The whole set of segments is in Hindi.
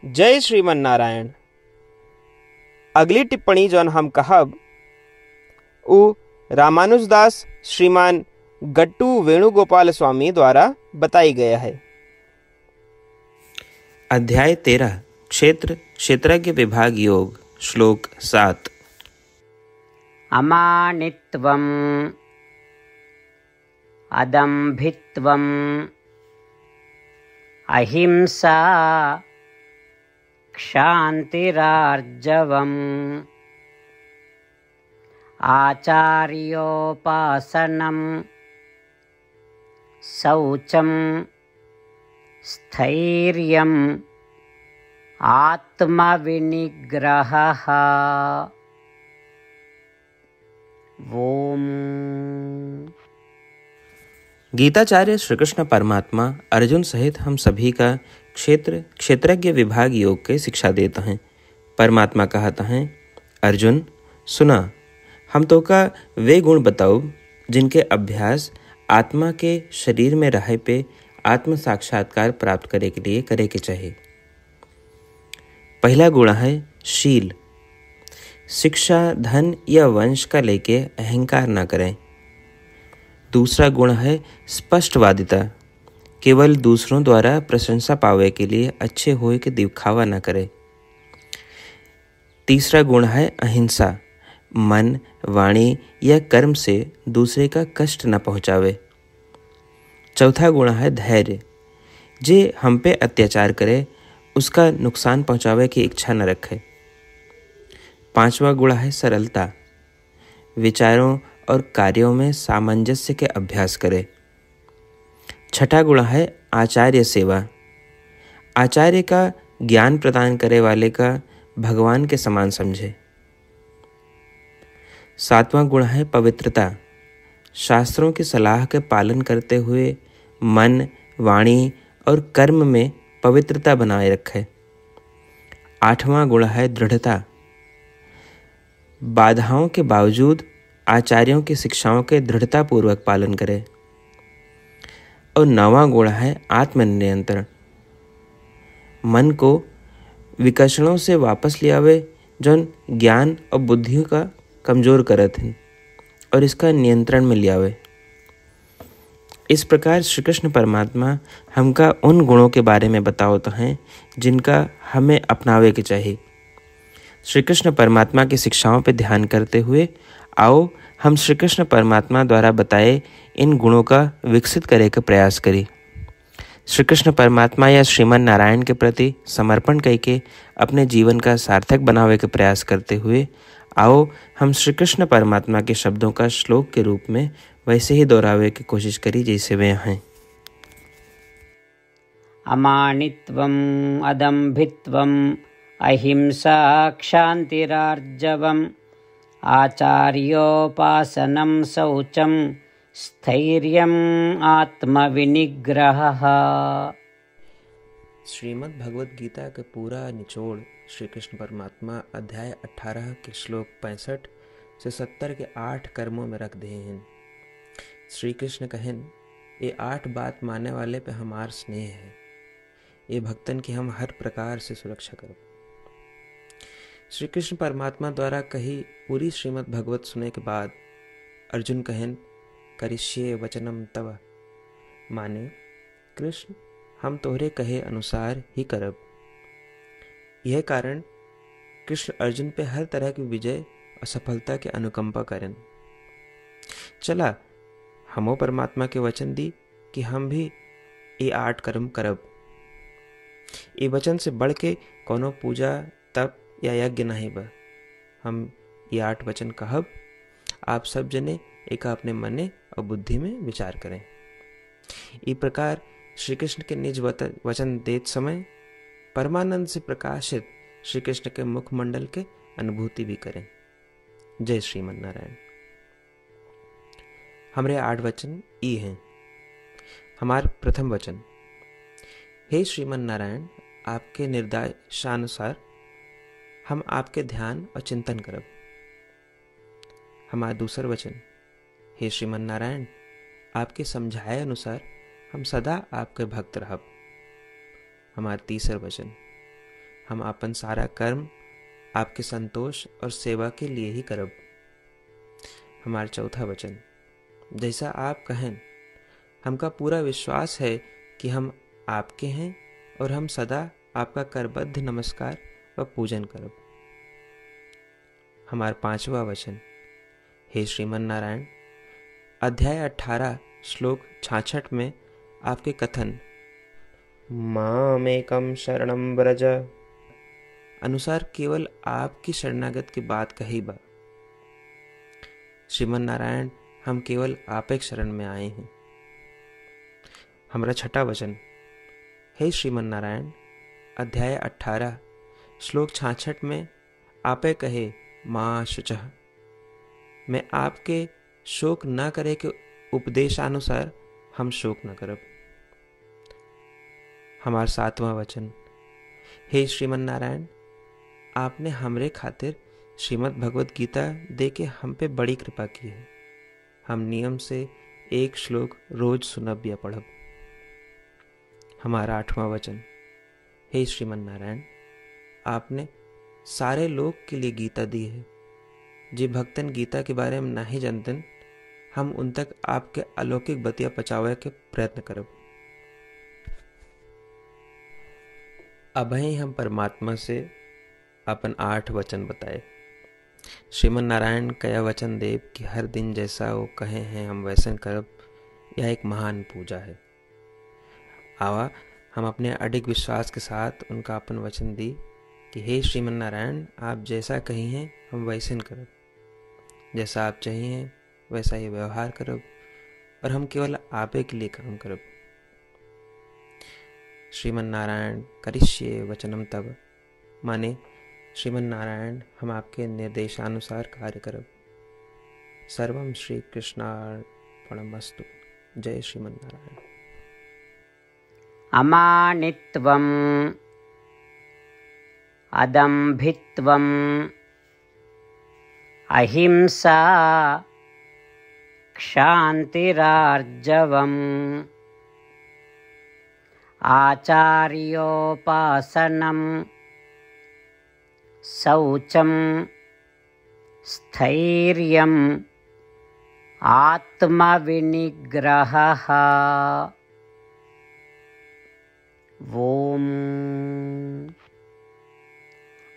जय श्रीमन नारायण। अगली टिप्पणी जौन हम कहब उ रामानुजदास श्रीमान गट्टू वेणुगोपाल स्वामी द्वारा बताई गया है। अध्याय 13 क्षेत्र क्षेत्रज्ञ विभाग योग श्लोक 7। अमानित्वम् अदम्भित्वम् अहिंसा क्षान्तिरार्जवम् आचार्योपासनं शौचं स्थैर्यम् आत्मविनिग्रहः। ओम। गीताचार्य श्री कृष्ण परमात्मा अर्जुन सहित हम सभी का क्षेत्रज्ञ विभाग योग के शिक्षा देता है। परमात्मा कहता है, अर्जुन सुना, हम तो का वे गुण बताओ जिनके अभ्यास आत्मा के शरीर में रहे पे आत्म साक्षात्कार प्राप्त करे के लिए करे के चाहिए। पहला गुण है शील। शिक्षा, धन या वंश का लेके अहंकार ना करें। दूसरा गुण है स्पष्टवादिता। केवल दूसरों द्वारा प्रशंसा पावे के लिए अच्छे होए के दिखावा न करे। तीसरा गुण है अहिंसा। मन, वाणी या कर्म से दूसरे का कष्ट न पहुंचावे। चौथा गुण है धैर्य। जे हम पे अत्याचार करे उसका नुकसान पहुंचावे की इच्छा न रखे। पांचवा गुण है सरलता। विचारों और कार्यों में सामंजस्य के अभ्यास करे। छठा गुण है आचार्य सेवा। आचार्य का ज्ञान प्रदान करे वाले का भगवान के समान समझे। सातवां गुण है पवित्रता। शास्त्रों की सलाह के पालन करते हुए मन, वाणी और कर्म में पवित्रता बनाए रखे। आठवां गुण है दृढ़ता। बाधाओं के बावजूद आचार्यों की शिक्षाओं के दृढ़तापूर्वक पालन करे। और नौवां गुण है आत्मनियंत्रण। मन को विकर्षणों से वापस ले आवे जौन ज्ञान और बुद्धि का कमजोर करत हैं और इसका नियंत्रण में ले आवे। इस प्रकार श्री कृष्ण परमात्मा हमका उन गुणों के बारे में बतावत हैं जिनका हमें अपनावे के चाहिए। श्री कृष्ण परमात्मा की शिक्षाओं पर ध्यान करते हुए आओ हम श्री कृष्ण परमात्मा द्वारा बताए इन गुणों का विकसित करे का प्रयास करें। श्री कृष्ण परमात्मा या श्रीमन नारायण के प्रति समर्पण करके अपने जीवन का सार्थक बनावे के प्रयास करते हुए आओ हम श्री कृष्ण परमात्मा के शब्दों का श्लोक के रूप में वैसे ही दोहरावे की कोशिश करी जैसे वे हैं। अमानित्वम् अदम्भित्वम् अहिंसा क्षान्तिरार्जवम् आचार्योपासनं शौचं स्थैर्यम् आत्मविनिग्रहः। श्रीमद् भगवद गीता का पूरा निचोड़ श्री कृष्ण परमात्मा अध्याय 18 के श्लोक 65 से 70 के 8 कर्मों में रख दिए हैं। श्री कृष्ण कहें, ये 8 बात मानने वाले पे हमार स्नेह है। ये भक्तन की हम हर प्रकार से सुरक्षा करो। श्री कृष्ण परमात्मा द्वारा कही पूरी श्रीमद् भगवत सुने के बाद अर्जुन कहें, करिष्ये वचनम तव, माने कृष्ण हम तोहरे कहे अनुसार ही करब। यह कारण कृष्ण अर्जुन पे हर तरह की विजय और सफलता के अनुकंपा करें। चला हमो परमात्मा के वचन दी कि हम भी ये 8 कर्म करब। ये वचन से बढ़ के कोनो पूजा, तप या यज्ञ नहीं बा। हम ये 8 वचन कहब, आप सब जने एक अपने मने और बुद्धि में विचार करें। इस प्रकार श्री कृष्ण के निज वचन देत समय परमानंद से प्रकाशित श्री कृष्ण के मुखमंडल के अनुभूति भी करें। जय श्रीमन नारायण। हमारे 8 वचन ई हैं। हमार प्रथम वचन, हे श्रीमन नारायण, आपके निर्देशानुसार हम आपके ध्यान और चिंतन करब। हमारा दूसर वचन, हे श्रीमन नारायण, आपके समझाए अनुसार हम सदा आपके भक्त रहब। हमारा तीसर वचन, हम अपन सारा कर्म आपके संतोष और सेवा के लिए ही करब। हमारा चौथा वचन, जैसा आप कहें, हमका पूरा विश्वास है कि हम आपके हैं और हम सदा आपका करबद्ध नमस्कार व पूजन करब। हमारा पांचवा वचन, हे श्रीमन नारायण, अध्याय 18 श्लोक 66 में आपके कथन मामेकम शरणम व्रज अनुसार केवल आपकी शरणागत की बात कही बा। श्रीमन नारायण, हम केवल आप एक शरण में आए हैं। हमारा छठा वचन, हे श्रीमन नारायण, अध्याय 18 श्लोक 66 में आपे कहे माँ शुचः, मैं आपके शोक न करे के उपदेशानुसार हम शोक न करब। हमारा सातवां वचन, हे श्रीमन नारायण, आपने हमरे खातिर श्रीमद् भगवत गीता दे के हम पे बड़ी कृपा की है। हम नियम से एक श्लोक रोज सुनब या पढ़ब। हमारा आठवां वचन, हे श्रीमन नारायण, आपने सारे लोग के लिए गीता दी है। जे भक्तन गीता के बारे में नहीं जानते, हम उन तक आपके अलौकिक बतिया पहुंचावे के प्रयत्न करब। अभी हम परमात्मा से अपन 8 वचन बताए। श्रीमन नारायण कया वचन देव कि हर दिन जैसा वो कहे हैं हम वैसे करब, यह एक महान पूजा है। आवा हम अपने अडिग विश्वास के साथ उनका अपन वचन दी कि हे श्रीमन नारायण, आप जैसा कही हैं हम वैसे करब, जैसा आप चाहिए वैसा ही व्यवहार करब और हम केवल आपे के लिए काम करब। श्रीमन नारायण करिष्ये वचनम तब, माने श्रीमन नारायण हम आपके निर्देशानुसार कार्य करब। सर्वम श्री कृष्णार्पणमस्तु। जय श्रीमन नारायण। अमानित्वम् अदम्भित्वम् अहिंसा क्षान्तिरार्जवम् आचार्योपासनम् शौचं स्थैर्यम् आत्मविनिग्रहः। ओम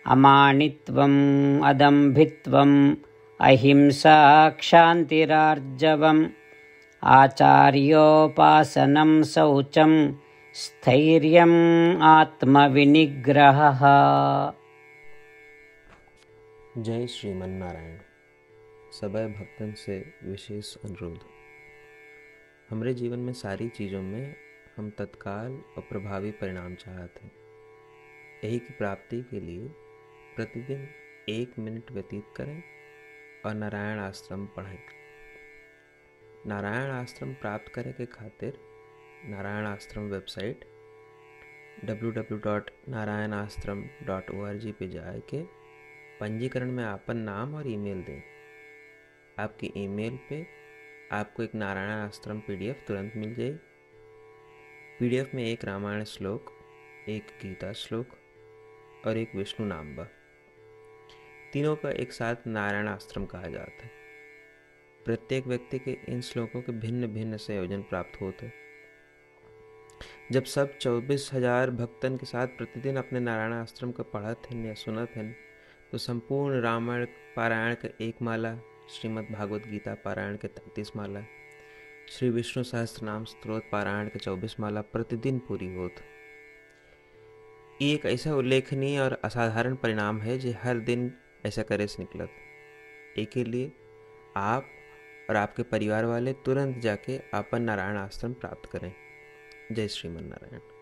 अमानित्वम् अदम्भित्वम् अहिंसा क्षान्तिरार्जवम् आचार्योपासनं शौचं स्थैर्यम् आत्मविनिग्रहः। जय श्रीमन नारायण। सबै भक्तन से विशेष अनुरोध, हमारे जीवन में सारी चीज़ों में हम तत्काल और प्रभावी परिणाम चाहते हैं। यही की प्राप्ति के लिए प्रतिदिन 1 मिनट व्यतीत करें और नारायण आश्रम पढ़ें। नारायण आश्रम प्राप्त करे के खातिर नारायण आश्रम वेबसाइट www.narayanashram.org पे जाए के पंजीकरण में आपन नाम और ईमेल दें। आपकी ईमेल पे आपको एक नारायण आश्रम PDF तुरंत मिल जाए। PDF में एक रामायण श्लोक, एक गीता श्लोक और एक विष्णु नाम बा। तीनों का एक साथ नारायण आश्रम कहा जाता है। प्रत्येक व्यक्ति के इन श्लोकों के भिन्न भिन्न संयोजन प्राप्त होते हैं। जब सब 24,000 भक्तन के साथ प्रतिदिन अपने नारायण आश्रम को पढ़त हैं या सुनत हैं, तो संपूर्ण रामायण पारायण का 1 माला, श्रीमद् भागवत गीता पारायण के 33 माला, श्री विष्णु सहस्त्रनाम स्तोत्र पारायण के 24 माला प्रतिदिन पूरी होत। ये एक ऐसा उल्लेखनीय और असाधारण परिणाम है जो हर दिन ऐसा करे से निकलत। एक के लिए आप और आपके परिवार वाले तुरंत जाके अपन नारायण आश्रम प्राप्त करें। जय श्रीमन नारायण।